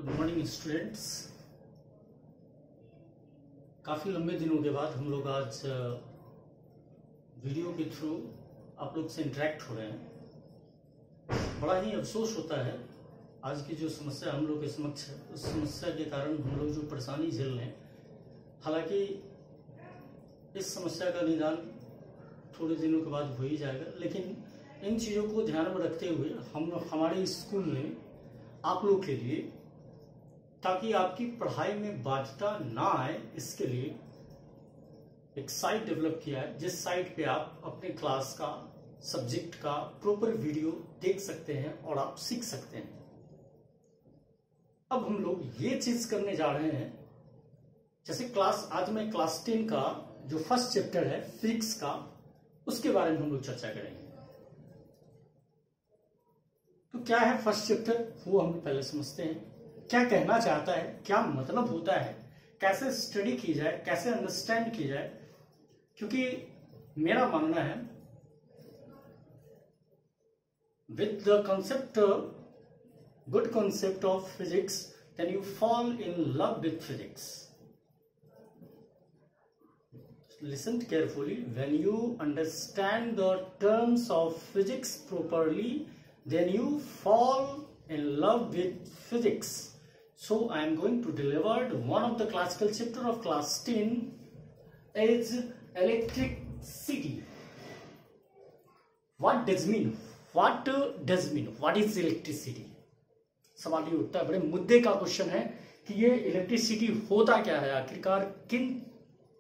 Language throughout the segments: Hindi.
Good morning students. काफ़ी लंबे दिनों के बाद हम लोग आज वीडियो के थ्रू आप लोग से इंटरेक्ट हो रहे हैं। बड़ा ही अफसोस होता है आज की जो समस्या हम लोग के समक्ष है, उस समस्या के कारण हम लोग जो परेशानी झेल रहे हैं। हालांकि इस समस्या का निदान थोड़े दिनों के बाद हो ही जाएगा, लेकिन इन चीज़ों को ध्यान में रखते हुए हम हमारे स्कूल में आप लोग के लिए, ताकि आपकी पढ़ाई में बाध्यता ना आए, इसके लिए एक साइट डेवलप किया है, जिस साइट पे आप अपने क्लास का सब्जेक्ट का प्रॉपर वीडियो देख सकते हैं और आप सीख सकते हैं। अब हम लोग ये चीज करने जा रहे हैं, जैसे आज मैं क्लास 10 का जो फर्स्ट चैप्टर है फिजिक्स का, उसके बारे में हम लोग चर्चा करेंगे। तो क्या है फर्स्ट चैप्टर, वो हम पहले समझते हैं। क्या कहना चाहता है, क्या मतलब होता है, कैसे स्टडी की जाए, कैसे अंडरस्टैंड की जाए। क्योंकि मेरा मानना है with the concept, good concept of physics, then you fall in love with physics. Listen carefully. When you understand the terms of physics properly, then you fall in love with physics. So I am going to deliver one of the classical chapter of class 10 is electricity. What does mean? What does mean? What is electricity? सवाल ये उठता है, बड़े मुद्दे का क्वेश्चन है कि ये इलेक्ट्रिसिटी होता क्या है, आखिरकार किन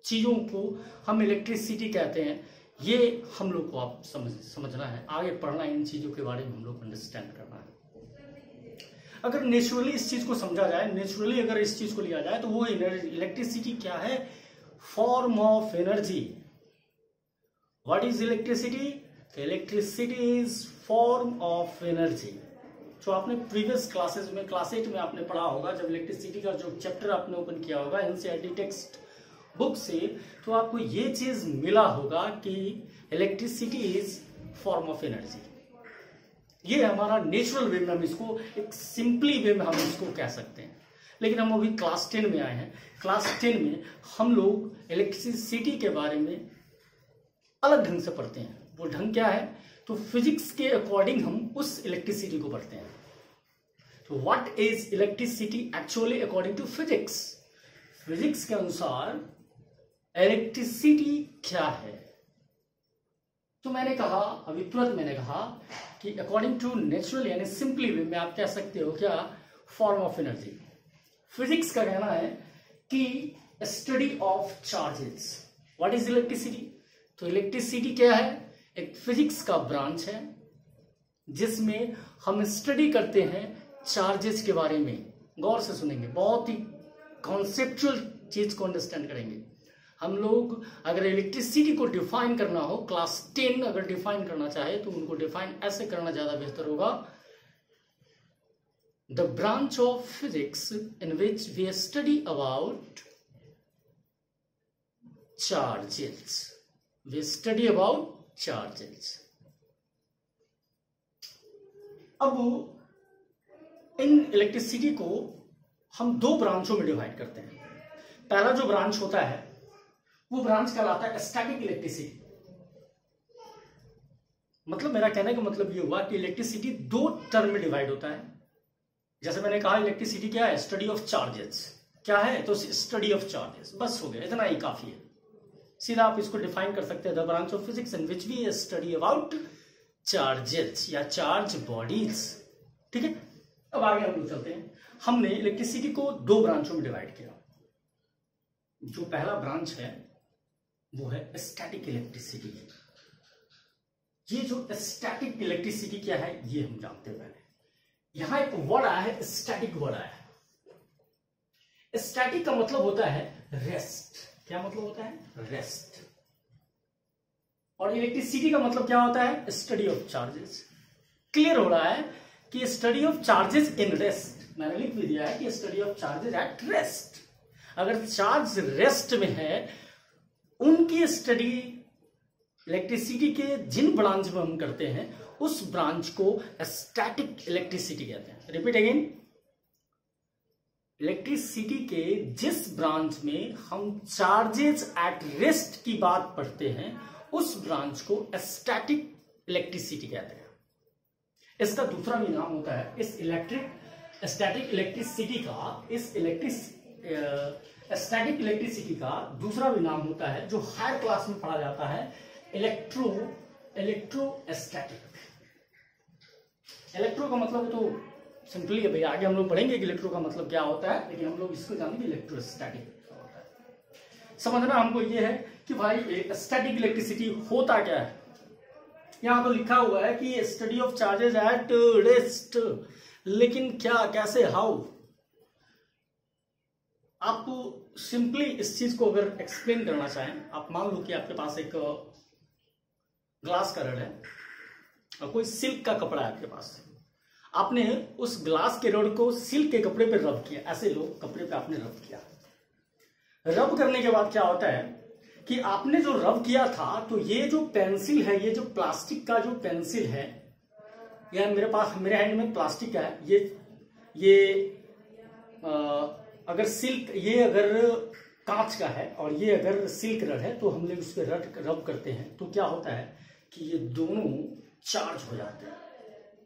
चीजों को हम इलेक्ट्रिसिटी कहते हैं। ये हम लोग को आप समझना है, आगे पढ़ना है, इन चीजों के बारे में हम लोग अंडरस्टैंड करना है। अगर नेचुरली इस चीज को समझा जाए, नेचुरली अगर इस चीज को लिया जाए, तो वो इलेक्ट्रिसिटी क्या है? Form of energy. What is electricity? Electricity is form of energy. जो आपने प्रीवियस क्लासेस में, क्लास 8 में आपने पढ़ा होगा, जब इलेक्ट्रिसिटी का जो चैप्टर आपने ओपन किया होगा एनसीईआरटी टेक्स्ट बुक से, तो आपको ये चीज मिला होगा कि electricity is form of energy. ये हमारा नेचुरल वे में, हम इसको एक सिंपली वे में हम इसको कह सकते हैं। लेकिन हम अभी क्लास 10 में आए हैं। क्लास 10 में हम लोग इलेक्ट्रिसिटी के बारे में अलग ढंग से पढ़ते हैं। वो ढंग क्या है? तो फिजिक्स के अकॉर्डिंग हम उस इलेक्ट्रिसिटी को पढ़ते हैं। तो what is electricity actually according to physics? Physics के अनुसार इलेक्ट्रिसिटी क्या है? तो मैंने कहा, अभी तुरंत मैंने कहा कि अकॉर्डिंग टू नेचुरल यानी सिंपली वे में आप कह सकते हो क्या? Form of energy. फिजिक्स का कहना है कि study of charges. What is electricity? तो इलेक्ट्रिसिटी क्या है? एक फिजिक्स का ब्रांच है जिसमें हम स्टडी करते हैं चार्जेस के बारे में। गौर से सुनेंगे, बहुत ही कॉन्सेप्चुअल चीज को अंडरस्टैंड करेंगे हम लोग। अगर इलेक्ट्रिसिटी को डिफाइन करना हो, क्लास 10 अगर डिफाइन करना चाहे, तो उनको डिफाइन ऐसे करना ज्यादा बेहतर होगा। The branch of physics in which we study about charges. We study about charges. अब इन इलेक्ट्रिसिटी को हम दो ब्रांचों में डिवाइड करते हैं। पहला जो ब्रांच होता है वो ब्रांच कहलाता है स्टैटिक इलेक्ट्रिसिटी। मतलब मेरा कहने का मतलब ये हुआ कि इलेक्ट्रिसिटी दो टर्म में डिवाइड होता है। जैसे मैंने कहा, इलेक्ट्रिसिटी क्या है? Study of charges. क्या है? तो स्टडी ऑफ चार्जेस, बस हो गया, इतना ही काफी है। सीधा आप इसको डिफाइन कर सकते हैं, the branch of physics in which we study about charges या चार्ज बॉडीज। ठीक है, अब आगे हम लोग चलते हैं। हमने इलेक्ट्रिसिटी को दो ब्रांचों में डिवाइड किया। जो पहला ब्रांच है वो है स्टैटिक इलेक्ट्रिसिटी। ये जो स्टैटिक इलेक्ट्रिसिटी क्या है ये हम जानते हैं। पहले यहां एक वर्ड आया है, स्टैटिक वर्ड आया है। स्टैटिक का मतलब होता है रेस्ट। क्या मतलब होता है? रेस्ट। और इलेक्ट्रिसिटी का मतलब क्या होता है? Study of charges. क्लियर हो रहा है कि study of charges in rest. मैंने लिख भी दिया है कि study of charges at rest. अगर चार्ज रेस्ट में है, उनकी स्टडी इलेक्ट्रिसिटी के जिन ब्रांच में हम करते हैं उस ब्रांच को स्टैटिक इलेक्ट्रिसिटी कहते हैं। रिपीट अगेन, इलेक्ट्रिसिटी के जिस ब्रांच में हम चार्जेज एट रेस्ट की बात पढ़ते हैं उस ब्रांच को स्टैटिक इलेक्ट्रिसिटी कहते हैं। इसका दूसरा भी नाम होता है इस स्टैटिक इलेक्ट्रिसिटी का दूसरा भी नाम होता है जो हायर क्लास में पढ़ा जाता है इलेक्ट्रोस्टैटिक। इलेक्ट्रो का मतलब तो सिंपली है भाई, आगे हम लोग पढ़ेंगे कि इलेक्ट्रो का मतलब क्या होता है, लेकिन हम लोग इसको जानेंगे इलेक्ट्रोस्टैटिक क्या होता है। समझना हमको ये है कि भाई स्टैटिक इलेक्ट्रिसिटी होता क्या है। यहां तो लिखा हुआ है कि study of charges at rest, लेकिन क्या, कैसे, हाउ। आपको सिंपली इस चीज को अगर एक्सप्लेन करना चाहें, आप मान लो कि आपके पास एक ग्लास का रड है और कोई सिल्क का कपड़ा है आपके पास, आपने उस ग्लास के रड को सिल्क के कपड़े पे रब किया, ऐसे लो कपड़े पे आपने रब किया। रब करने के बाद क्या होता है कि आपने जो रब किया था, तो ये जो पेंसिल है, ये जो प्लास्टिक का जो पेंसिल है, या मेरे हैंड में प्लास्टिक का है, ये अगर सिल्क, ये अगर कांच का है और ये अगर सिल्क रड है, तो हम लोग उस पर रब करते हैं तो क्या होता है कि ये दोनों चार्ज हो जाते हैं।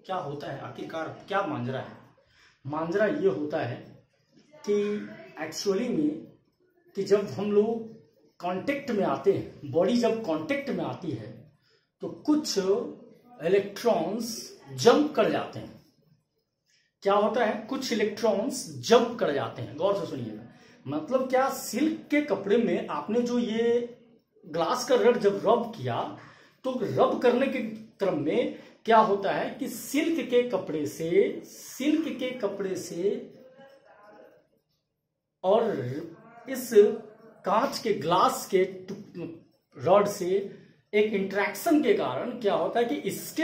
क्या होता है आखिरकार, क्या मांजरा है? मांजरा ये होता है कि एक्चुअली में कि जब हम लोग कांटेक्ट में आते हैं, बॉडी जब कांटेक्ट में आती है तो कुछ इलेक्ट्रॉन्स जंप कर जाते हैं। क्या होता है? कुछ इलेक्ट्रॉन्स जंप कर जाते हैं। गौर से सुनिएगा, मतलब क्या, सिल्क के कपड़े में आपने जो ये ग्लास का रड जब रब किया, तो रब करने के क्रम में क्या होता है कि सिल्क के कपड़े से और इस कांच के ग्लास के रॉड से एक इंटरेक्शन के कारण क्या होता है कि इस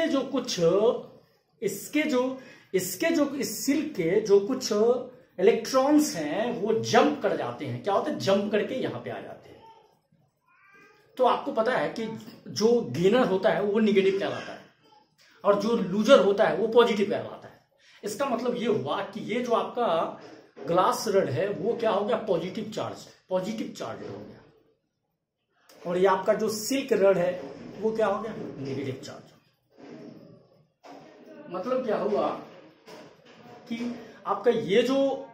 सिल्क के जो कुछ इलेक्ट्रॉन्स हैं वो जंप कर जाते हैं। क्या होता है? जंप करके यहां पे आ जाते हैं। तो आपको पता है कि जो गेनर होता है वो निगेटिव कहलाता है और जो लूजर होता है वो पॉजिटिव कहलाता है। इसका मतलब ये हुआ कि ये जो आपका ग्लास रड है वो क्या हो गया? पॉजिटिव चार्ज हो गया, और ये आपका जो सिल्क रड है वो क्या हो गया? Negative charge. मतलब क्या हुआ कि आपका ये जो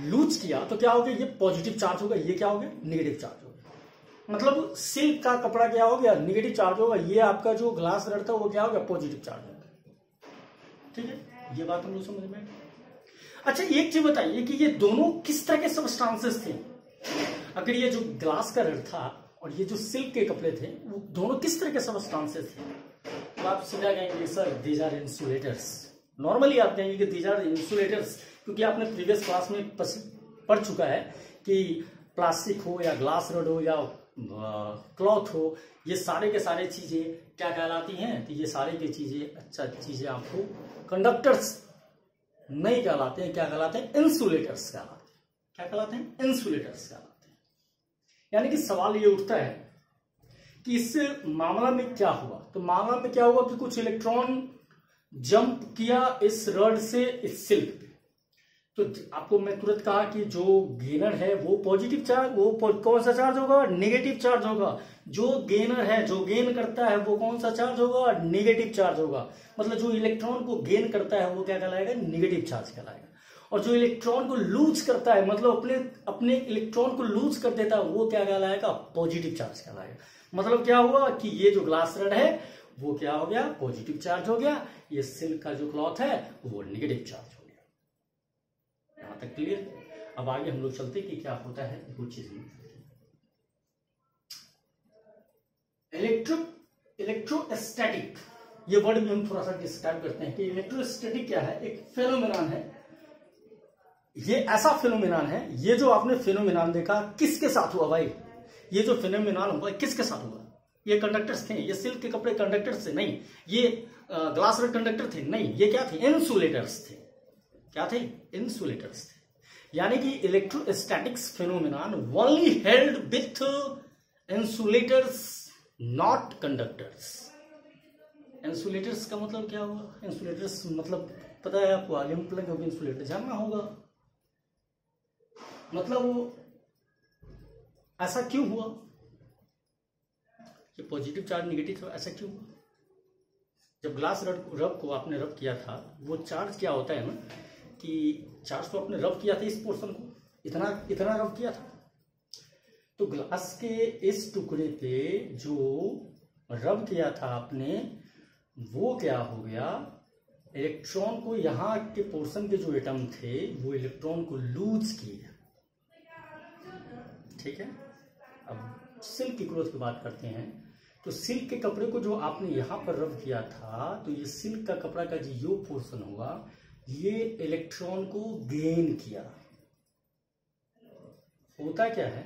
लूज किया तो क्या हो गया? ये पॉजिटिव चार्ज होगा, ये क्या हो गया? नेगेटिव चार्ज हो गया। मतलब सिल्क का कपड़ा क्या हो गया? नेगेटिव चार्ज होगा, ये आपका जो ग्लास रड था वो क्या हो गया? पॉजिटिव चार्ज हो गया। ठीक है, ये बात हम लोग समझ में। अच्छा, एक चीज बताइए कि ये दोनों किस तरह के सबस्टांसेस थे? अगर ये जो ग्लास का रड था और ये जो सिल्क के कपड़े थे, वो दोनों किस तरह के सबस्टांसेस थे? तो आप सीधा कहेंगे sir these are insulators. Normally आप कहेंगे कि दीज आर इंसुलेटर्स, क्योंकि आपने प्रीवियस क्लास में पढ़ चुका है कि प्लास्टिक हो या ग्लास रड हो या क्लॉथ हो, ये सारे के सारे चीजें क्या कहलाती हैं? तो ये सारे की चीजें आपको कंडक्टर्स नहीं कहलाते हैं। क्या कहलाते हैं? इंसुलेटर्स कहलाते हैं। क्या कहलाते हैं? इंसुलेटर्स कहलाते हैं। यानी कि सवाल ये उठता है कि इस मामला में क्या हुआ? तो मामला में क्या हुआ कि कुछ इलेक्ट्रॉन जंप किया इस रड से इस सिल्क पे। तो आपको मैं तुरंत कहा कि जो गेनर है वो पॉजिटिव चार्ज, वो कौन सा चार्ज होगा? नेगेटिव चार्ज होगा। जो गेनर है, जो गेन करता है, वो कौन सा चार्ज होगा? नेगेटिव चार्ज होगा। मतलब जो इलेक्ट्रॉन को गेन करता है वो क्या कहलाएगा? नेगेटिव चार्ज कहलाएगा। और जो इलेक्ट्रॉन को लूज करता है, मतलब अपने इलेक्ट्रॉन को लूज कर देता है, वो क्या कहलाएगा? पॉजिटिव चार्ज कहलाएगा। मतलब क्या हुआ कि ये जो ग्लास रड है वो क्या हो गया? पॉजिटिव चार्ज हो गया। ये सिल्क का जो क्लॉथ है वो नेगेटिव चार्ज हो गया। यहां तक क्लियर? अब आगे हम लोग चलते कि क्या होता है वो चीज में। इलेक्ट्रोस्टैटिक, ये वर्ड भी हम थोड़ा सा डिस्क्राइब करते हैं कि इलेक्ट्रोस्टैटिक क्या है। एक फेनोमेनन है, ये ऐसा फेनोमेनन है। ये जो आपने फेनोमेनन देखा किसके साथ हुआ भाई? ये जो फेनोमेनन हुआ किसके साथ हुआ? ये कंडक्टर्स थे? ये सिल्क के कपड़े कंडक्टर्स थे? नहीं। ये ग्लास रड कंडक्टर थे? नहीं। ये क्या थे? इंसुलेटर्स थे। क्या थे? इंसुलेटर्स थे। यानी कि electrostatics phenomenon only held with insulators, not conductors. Insulators का मतलब क्या हुआ? इंसुलेटर्स मतलब पता है आपको, आगे में इंसुलेटर जानना होगा। मतलब वो ऐसा क्यों हुआ, ये पॉजिटिव चार्ज नेगेटिव चार्ज ऐसा क्यों हुआ? जब ग्लास रब को आपने रब किया था, वो चार्ज क्या होता है ना कि चार्ज तो आपने रब किया था इस पोर्शन को, इतना इतना रब किया था, तो ग्लास के इस टुकड़े पे जो रब किया था आपने, वो क्या हो गया, इलेक्ट्रॉन को यहाँ के पोर्शन के जो एटम थे वो इलेक्ट्रॉन को लूज किए। ठीक है, अब सिल्क की ग्रोथ की बात करते हैं। तो सिल्क के कपड़े को जो आपने यहां पर रब किया था, तो ये सिल्क का कपड़ा का जो पोर्शन हुआ, ये इलेक्ट्रॉन को गेन किया। होता क्या है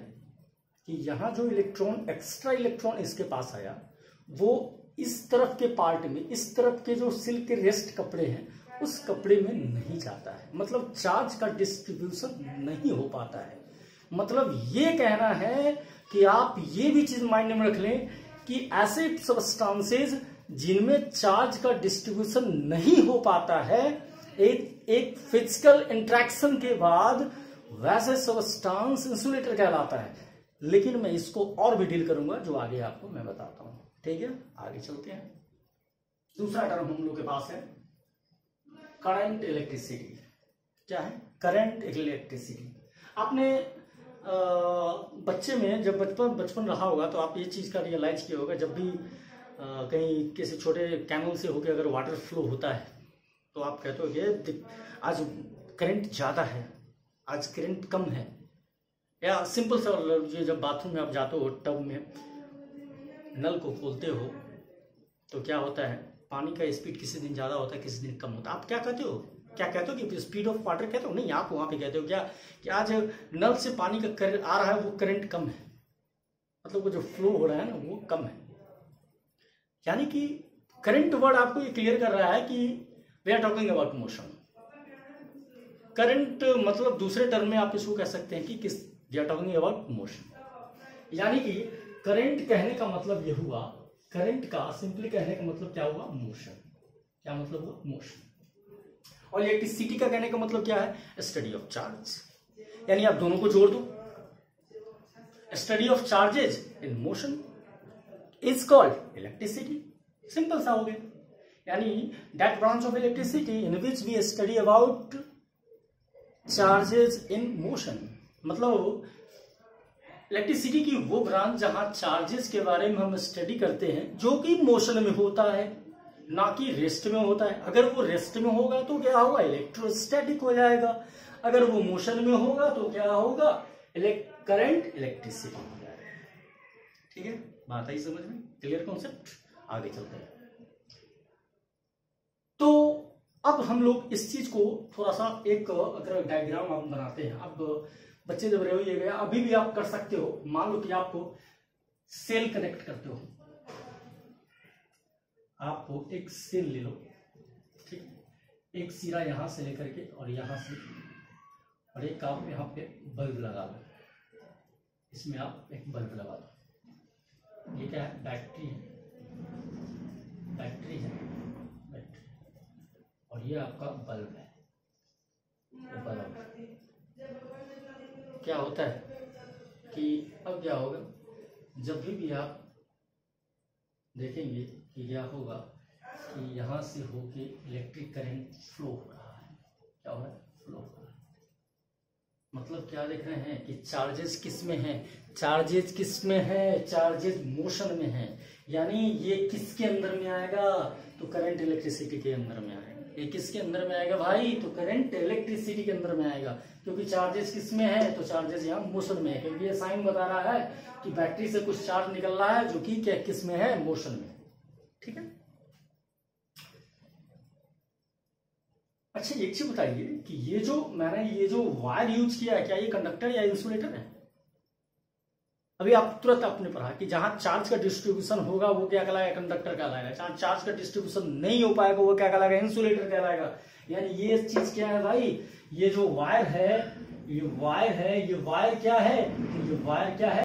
कि यहां जो इलेक्ट्रॉन, एक्स्ट्रा इलेक्ट्रॉन इसके पास आया, वो इस तरफ के पार्ट में, इस तरफ के जो सिल्क के रेस्ट कपड़े हैं उस कपड़े में नहीं जाता है, मतलब चार्ज का डिस्ट्रीब्यूशन नहीं हो पाता है। मतलब ये कहना है कि आप ये भी चीज माइंड में रख लें कि ऐसे सब्सटेंसेस जिनमें चार्ज का डिस्ट्रीब्यूशन नहीं हो पाता है, एक फिजिकल इंटरेक्शन के बाद, वैसे सब्सटेंस इंसुलेटर कहलाता है। लेकिन मैं इसको और भी डील करूंगा, जो आगे आपको मैं बताता हूं। ठीक है, आगे चलते हैं। दूसरा टर्म हम लोग के पास है करंट इलेक्ट्रिसिटी। क्या है करंट इलेक्ट्रिसिटी? आपने बच्चे में जब बचपन रहा होगा तो आप ये चीज का रियलाइज किया होगा, जब भी कहीं किसी छोटे कैनल से होकर अगर वाटर फ्लो होता है तो आप कहते हो कि आज करंट ज्यादा है, आज करंट कम है। या सिंपल सा ये, जब बाथरूम में आप जाते हो, टब में नल को खोलते हो तो क्या होता है, पानी का स्पीड किसी दिन ज्यादा होता है, किसी दिन कम होता है। आप क्या कहते हो, कि स्पीड ऑफ वाटर कहते हो? नहीं, आप वहां पे कहते हो क्या कि आज नल से पानी का करंट आ रहा है, वो करंट कम है, मतलब वो जो फ्लो हो रहा है ना वो कम है। यानी कि करंट वर्ड आपको ये क्लियर कर रहा है कि we are talking about motion. Current मतलब दूसरे टर्म में आप इसको कह सकते हैं कि किस, we are talking about motion. यानी कि करंट कहने का मतलब ये हुआ, करंट का सिंपली कहने का मतलब क्या हुआ, मोशन। क्या मतलब हुआ, मोशन। और इलेक्ट्रिसिटी का कहने का मतलब क्या है, स्टडी ऑफ चार्ज। यानी आप दोनों को जोड़ दो, study of charges in motion is called electricity. Simple सा हो गया। यानी that branch of electricity in which we study about charges in motion. मतलब इलेक्ट्रिसिटी की वो ब्रांच जहां चार्जेस के बारे में हम स्टडी करते हैं, जो कि मोशन में होता है, ना कि रेस्ट में होता है। अगर वो रेस्ट में होगा तो क्या होगा, इलेक्ट्रोस्टैटिक हो जाएगा। अगर वो मोशन में होगा तो क्या होगा, करंट इलेक्ट्रिसिटी हो जाएगा। ठीक है, बात आई समझ में, क्लियर कॉन्सेप्ट। आगे चलते हैं। तो अब हम लोग इस चीज को थोड़ा सा एक अगर डायग्राम आप बनाते हैं, अब बच्चे जब रहे हो, अभी भी आप कर सकते हो। मान लो कि आपको सेल कनेक्ट करते हो, आपको एक सेल ले लो, ठीक, एक सिरा यहां से लेकर के और यहां से, और एक आप यहां पे बल्ब लगा लो, इसमें आप एक बल्ब लगा दो। ये क्या है, बैटरी है, बैटरी है, बैटरी, और ये आपका बल्ब है, बल्ब। क्या होता है कि अब क्या होगा, जब भी आप देखेंगे कि क्या होगा कि यहां से होके इलेक्ट्रिक करंट फ्लो हो रहा है। क्या हो रहा है, फ्लो हो रहा है। मतलब क्या देख रहे हैं कि चार्जेस किस में है, चार्जेस किस में है, चार्जेस मोशन में है। यानी ये किसके अंदर में आएगा, तो करंट इलेक्ट्रिसिटी के अंदर में आएगा। ये किसके अंदर में आएगा भाई, तो करंट इलेक्ट्रिसिटी के अंदर में आएगा। क्योंकि चार्जेस किस में है, तो चार्जेस यहाँ मोशन में है। क्योंकि ये साइन बता रहा है कि बैटरी से कुछ चार्ज निकल रहा है जो कि क्या किस में है, मोशन में। ठीक है, अच्छा एक चीज बताइए कि ये जो मैंने ये जो वायर यूज किया है, क्या ये कंडक्टर या इंसुलेटर है? अभी आप तुरंत आपने पढ़ा कि जहां चार्ज का डिस्ट्रीब्यूशन होगा वो क्या कहलाएगा, कंडक्टर कहलाएगा। जहां चार्ज का डिस्ट्रीब्यूशन नहीं हो पाएगा वो क्या कहलाएगा, इंसुलेटर कहलाएगा। यानी ये चीज क्या है भाई, ये जो वायर है, ये वायर है, ये वायर क्या है, ये वायर क्या है,